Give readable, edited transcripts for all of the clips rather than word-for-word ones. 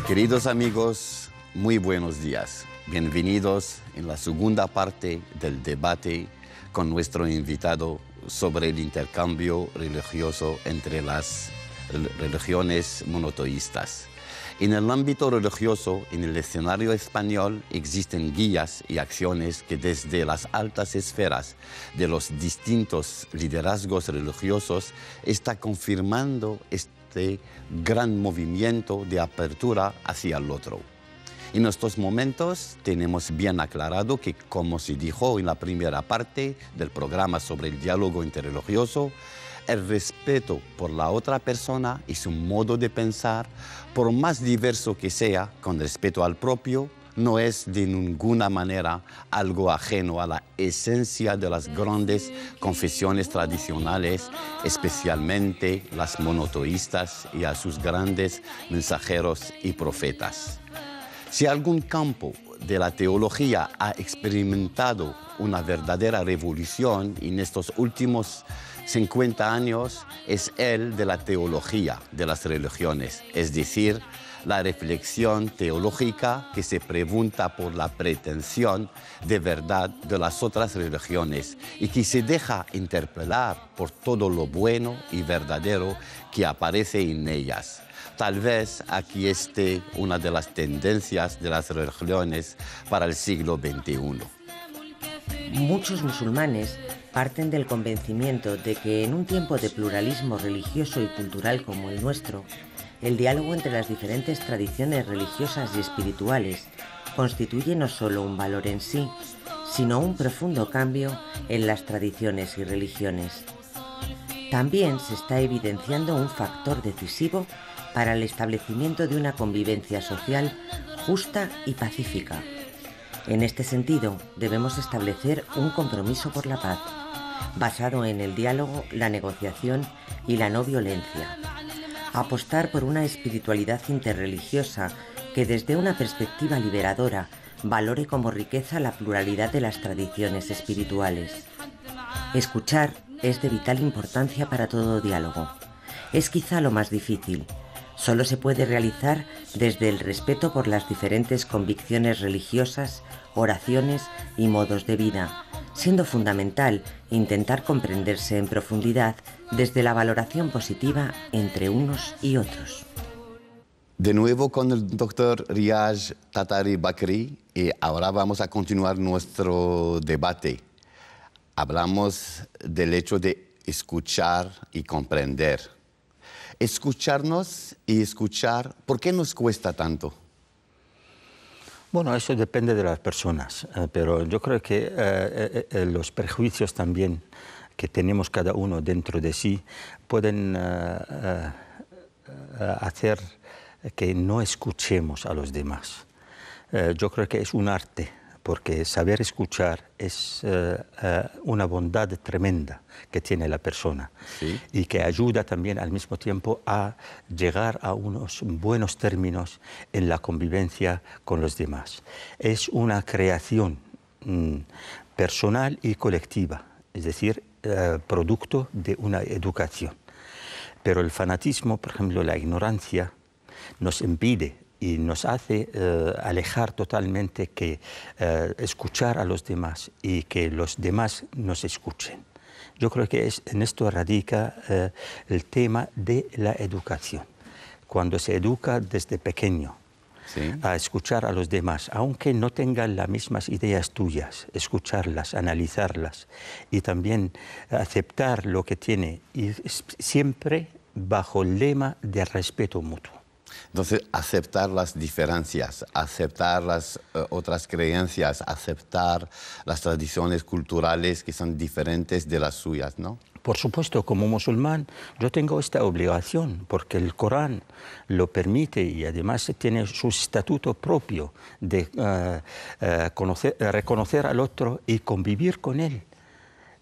Queridos amigos, muy buenos días. Bienvenidos en la segunda parte del debate con nuestro invitado sobre el intercambio religioso entre las religiones monoteístas. En el ámbito religioso, en el escenario español, existen guías y acciones que desde las altas esferas de los distintos liderazgos religiosos está confirmando este gran movimiento de apertura hacia el otro. En estos momentos tenemos bien aclarado que, como se dijo en la primera parte del programa sobre el diálogo interreligioso, el respeto por la otra persona y su modo de pensar, por más diverso que sea, con respeto al propio, no es de ninguna manera algo ajeno a la esencia de las grandes confesiones tradicionales, especialmente las monoteístas y a sus grandes mensajeros y profetas. Si algún campo de la teología ha experimentado una verdadera revolución en estos últimos 50 años, es el de la teología de las religiones, es decir, la reflexión teológica que se pregunta por la pretensión de verdad de las otras religiones y que se deja interpelar por todo lo bueno y verdadero que aparece en ellas. Tal vez aquí esté una de las tendencias de las religiones para el siglo XXI. Muchos musulmanes parten del convencimiento de que en un tiempo de pluralismo religioso y cultural como el nuestro, el diálogo entre las diferentes tradiciones religiosas y espirituales constituye no solo un valor en sí, sino un profundo cambio en las tradiciones y religiones. También se está evidenciando un factor decisivo para el establecimiento de una convivencia social justa y pacífica. En este sentido, debemos establecer un compromiso por la paz, basado en el diálogo, la negociación y la no violencia. Apostar por una espiritualidad interreligiosa que desde una perspectiva liberadora valore como riqueza la pluralidad de las tradiciones espirituales. Escuchar es de vital importancia para todo diálogo. Es quizá lo más difícil. Solo se puede realizar desde el respeto por las diferentes convicciones religiosas, oraciones y modos de vida, siendo fundamental intentar comprenderse en profundidad desde la valoración positiva entre unos y otros. De nuevo con el doctor Riaz Tatari Bakri y ahora vamos a continuar nuestro debate. Hablamos del hecho de escuchar y comprender. Escucharnos y escuchar, ¿por qué nos cuesta tanto? Bueno, eso depende de las personas, pero yo creo que los prejuicios también que tenemos cada uno dentro de sí pueden hacer que no escuchemos a los demás. Yo creo que es un arte, porque saber escuchar es una bondad tremenda que tiene la persona, ¿sí? Y que ayuda también al mismo tiempo a llegar a unos buenos términos en la convivencia con los demás. Es una creación personal y colectiva, es decir, producto de una educación. Pero el fanatismo, por ejemplo, la ignorancia, nos impide y nos hace alejar totalmente que escuchar a los demás y que los demás nos escuchen. Yo creo que en esto radica el tema de la educación. Cuando se educa desde pequeño, ¿sí?, a escuchar a los demás, aunque no tengan las mismas ideas tuyas, escucharlas, analizarlas y también aceptar lo que tiene, y siempre bajo el lema de respeto mutuo. Entonces, aceptar las diferencias, aceptar las otras creencias, aceptar las tradiciones culturales que son diferentes de las suyas, ¿no? Por supuesto, como musulmán, yo tengo esta obligación, porque el Corán lo permite y además tiene su estatuto propio de reconocer al otro y convivir con él.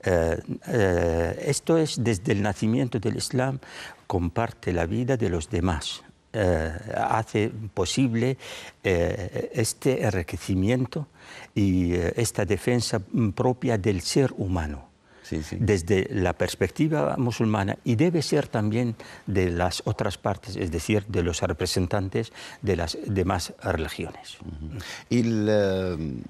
Esto es desde el nacimiento del Islam, comparte la vida de los demás. Hace posible este enriquecimiento y esta defensa propia del ser humano. desde la perspectiva musulmana y debe ser también de las otras partes, es decir, de los representantes de las demás religiones. El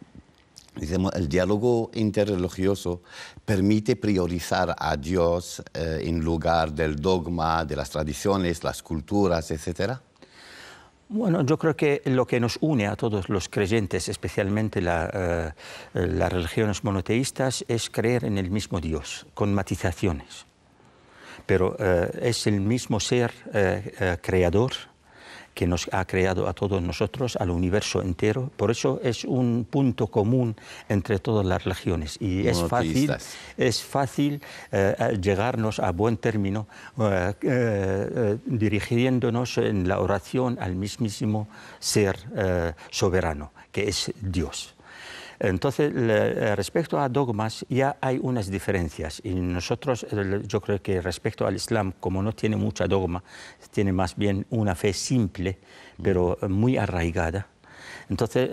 diálogo interreligioso permite priorizar a Dios en lugar del dogma, de las tradiciones, las culturas, etcétera. Bueno, yo creo que lo que nos une a todos los creyentes, especialmente las religiones monoteístas, es creer en el mismo Dios, con matizaciones. Pero es el mismo ser creador que nos ha creado a todos nosotros, al universo entero. Por eso es un punto común entre todas las religiones. Y es fácil llegarnos a buen término dirigiéndonos en la oración al mismísimo ser soberano, que es Dios. Entonces, respecto a dogmas, ya hay unas diferencias. Y nosotros, yo creo que respecto al Islam, como no tiene mucha dogma, tiene más bien una fe simple, pero muy arraigada. Entonces,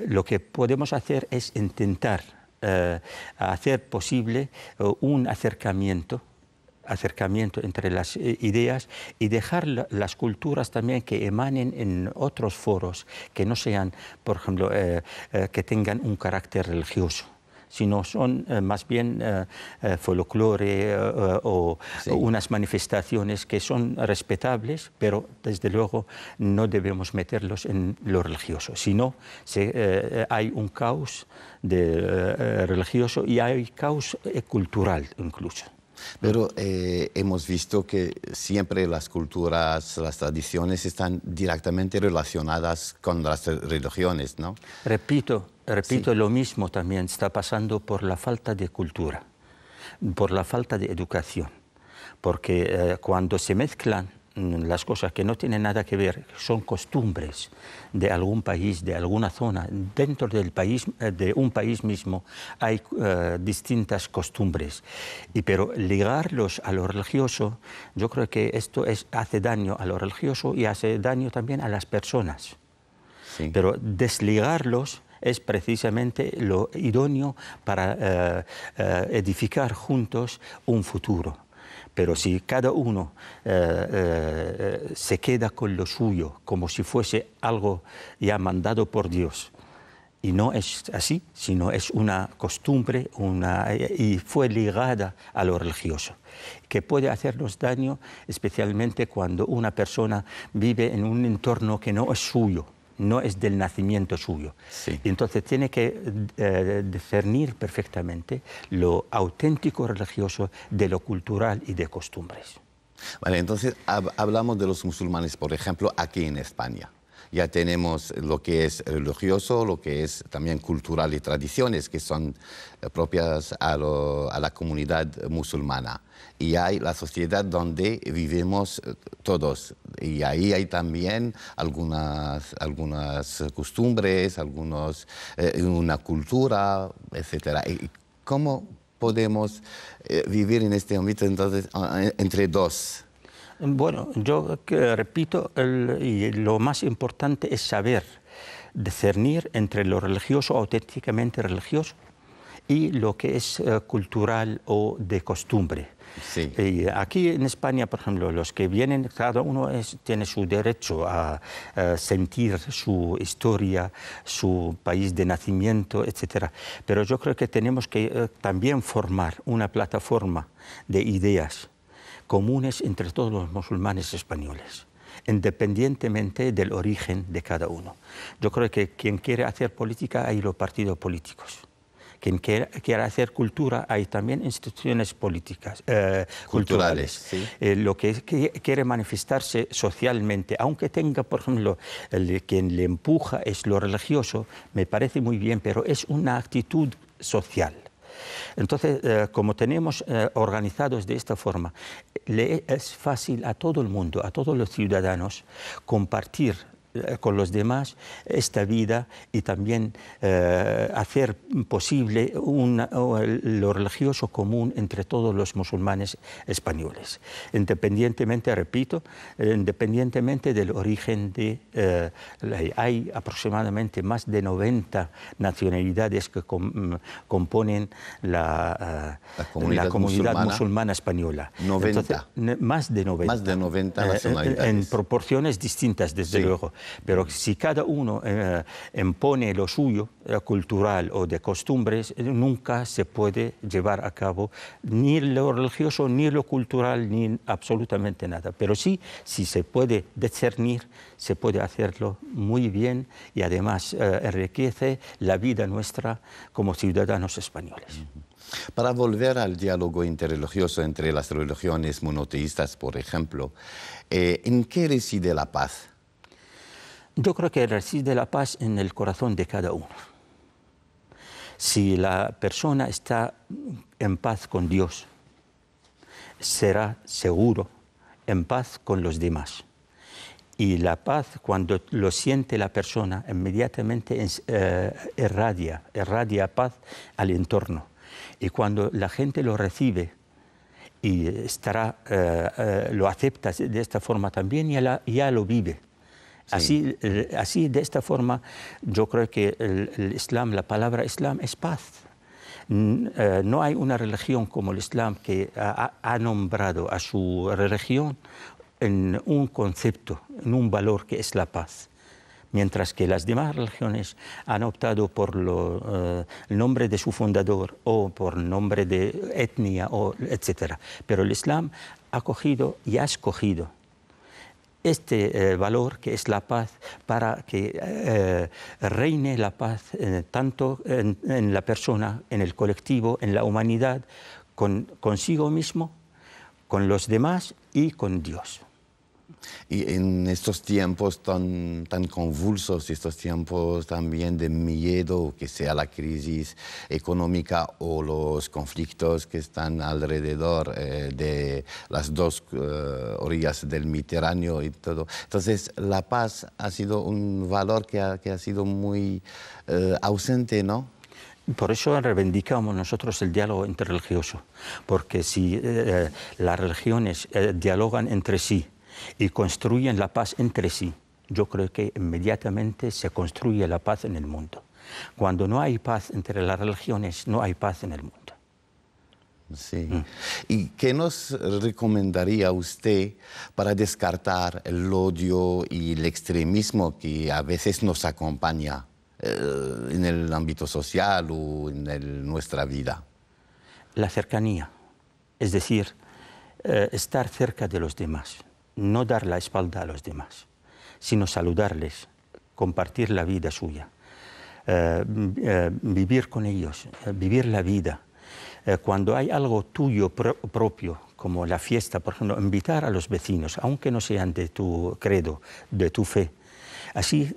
lo que podemos hacer es intentar hacer posible un acercamiento entre las ideas y dejar las culturas también que emanen en otros foros, que no sean, por ejemplo, que tengan un carácter religioso, sino son más bien folclore o unas manifestaciones que son respetables, pero desde luego no debemos meterlos en lo religioso, sino hay un caos religioso y hay caos cultural incluso. Pero hemos visto que siempre las culturas, las tradiciones están directamente relacionadas con las religiones, ¿no? Repito, lo mismo también está pasando por la falta de cultura, por la falta de educación, porque cuando se mezclan las cosas que no tienen nada que ver, son costumbres de algún país, de alguna zona, dentro del país, de un país mismo, hay distintas costumbres. Pero ligarlos a lo religioso, yo creo que esto hace daño a lo religioso y hace daño también a las personas. Sí. Pero desligarlos es precisamente lo idóneo para edificar juntos un futuro. Pero si cada uno se queda con lo suyo, como si fuese algo ya mandado por Dios, y no es así, sino es una costumbre y fue ligada a lo religioso, que puede hacernos daño, especialmente cuando una persona vive en un entorno que no es suyo, no es del nacimiento suyo. Sí. Y entonces tiene que discernir perfectamente lo auténtico religioso de lo cultural y de costumbres. Vale, entonces hablamos de los musulmanes, por ejemplo, aquí en España. Ya tenemos lo que es religioso, lo que es también cultural y tradiciones que son propias a la comunidad musulmana. Y hay la sociedad donde vivimos todos. Y ahí hay también algunas costumbres, una cultura, etc. ¿Y cómo podemos vivir en este ámbito entonces entre dos? Bueno, yo repito, y lo más importante es saber discernir entre lo religioso, auténticamente religioso, y lo que es cultural o de costumbre. Sí. Y aquí en España, por ejemplo, los que vienen, cada uno tiene su derecho a sentir su historia, su país de nacimiento, etc. Pero yo creo que tenemos que también formar una plataforma de ideas comunes entre todos los musulmanes españoles, independientemente del origen de cada uno. Yo creo que quien quiere hacer política, hay los partidos políticos. Quien quiera hacer cultura, hay también instituciones políticas, culturales. Sí. Lo que quiere manifestarse socialmente, aunque tenga, por ejemplo, quien le empuja es lo religioso, me parece muy bien, pero es una actitud social. Entonces, como tenemos organizados de esta forma, le es fácil a todo el mundo, a todos los ciudadanos, compartir con los demás esta vida y también hacer posible lo religioso común entre todos los musulmanes españoles, independientemente, repito, independientemente del origen de... hay aproximadamente más de 90 nacionalidades que componen la comunidad musulmana española. 90. Entonces, más de 90. Más de 90 nacionalidades. En proporciones distintas, desde luego. Pero si cada uno impone lo suyo, cultural o de costumbres, nunca se puede llevar a cabo ni lo religioso, ni lo cultural, ni absolutamente nada. Pero sí, si se puede discernir, se puede hacerlo muy bien y además enriquece la vida nuestra como ciudadanos españoles. Para volver al diálogo interreligioso entre las religiones monoteístas, por ejemplo, ¿en qué reside la paz? Yo creo que reside la paz en el corazón de cada uno. Si la persona está en paz con Dios, será seguro en paz con los demás. Y la paz, cuando lo siente la persona, inmediatamente irradia paz al entorno. Y cuando la gente lo recibe y lo acepta de esta forma también, ya lo vive. Sí. Así, de esta forma, yo creo que el Islam, la palabra Islam es paz. No hay una religión como el Islam que ha nombrado a su religión en un concepto, en un valor que es la paz. Mientras que las demás religiones han optado por el nombre de su fundador o por nombre de etnia, etc. Pero el Islam ha cogido y ha escogido este valor que es la paz para que reine la paz tanto en la persona, en el colectivo, en la humanidad, consigo mismo, con los demás y con Dios. Y en estos tiempos tan convulsos, estos tiempos también de miedo, que sea la crisis económica o los conflictos que están alrededor de las dos orillas del Mediterráneo y todo. Entonces, la paz ha sido un valor que ha sido muy ausente, ¿no? Por eso reivindicamos nosotros el diálogo interreligioso, porque si las religiones dialogan entre sí y construyen la paz entre sí, yo creo que inmediatamente se construye la paz en el mundo. Cuando no hay paz entre las religiones, no hay paz en el mundo. Sí. ¿Y qué nos recomendaría usted para descartar el odio y el extremismo que a veces nos acompaña en el ámbito social o en nuestra vida? La cercanía, es decir, estar cerca de los demás. No dar la espalda a los demás, sino saludarles, compartir la vida suya, vivir con ellos, vivir la vida. Cuando hay algo tuyo propio, como la fiesta, por ejemplo, invitar a los vecinos, aunque no sean de tu credo, de tu fe. Así,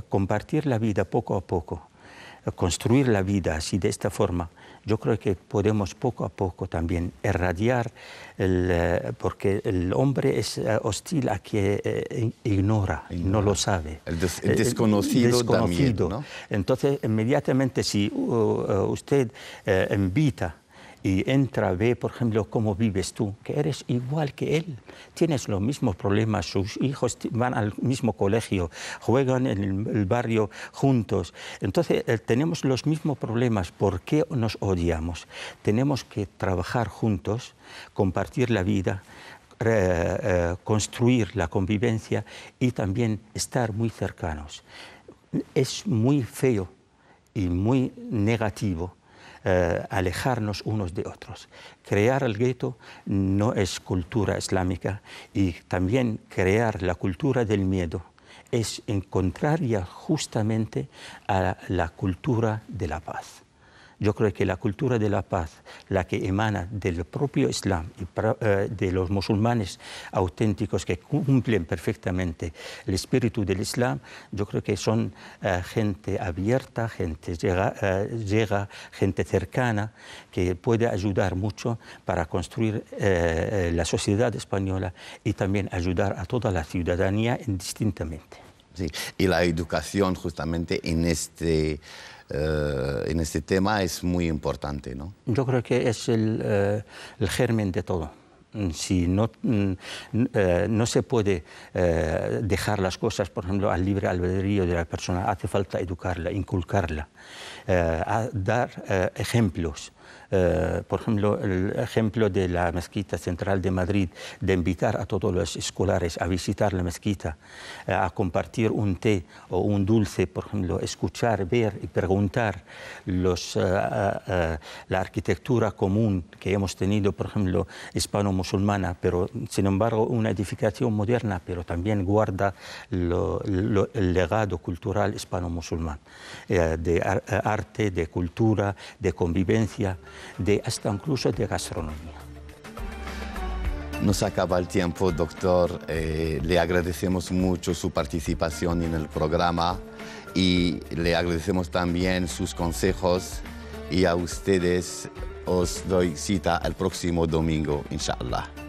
compartir la vida poco a poco, construir la vida así, de esta forma. Yo creo que podemos poco a poco también irradiar, porque el hombre es hostil a quien ignora, no lo sabe. El desconocido da miedo, ¿no? Entonces, inmediatamente si usted invita y entra, ve, por ejemplo, cómo vives tú, que eres igual que él, tienes los mismos problemas, sus hijos van al mismo colegio, juegan en el barrio juntos. Entonces, tenemos los mismos problemas. ¿Por qué nos odiamos? Tenemos que trabajar juntos, compartir la vida, construir la convivencia y también estar muy cercanos. Es muy feo y muy negativo alejarnos unos de otros. Crear el gueto no es cultura islámica, y también crear la cultura del miedo es en contraria justamente a la cultura de la paz. Yo creo que la cultura de la paz, la que emana del propio Islam y de los musulmanes auténticos que cumplen perfectamente el espíritu del Islam, yo creo que son gente abierta, gente llega, gente cercana, que puede ayudar mucho para construir la sociedad española y también ayudar a toda la ciudadanía indistintamente. Sí. Y la educación justamente en este tema es muy importante, ¿no? Yo creo que es el germen de todo. Si no se puede dejar las cosas, por ejemplo, al libre albedrío de la persona, hace falta educarla, inculcarla, dar ejemplos. Por ejemplo, el ejemplo de la Mezquita Central de Madrid, de invitar a todos los escolares a visitar la mezquita, a compartir un té o un dulce, por ejemplo, escuchar, ver y preguntar la arquitectura común que hemos tenido, por ejemplo, hispano-musulmana, pero sin embargo una edificación moderna, pero también guarda el legado cultural hispano-musulmán, de arte, de cultura, de convivencia, hasta incluso de gastronomía. Nos acaba el tiempo, doctor. Le agradecemos mucho su participación en el programa y le agradecemos también sus consejos, y a ustedes os doy cita el próximo domingo, inshallah.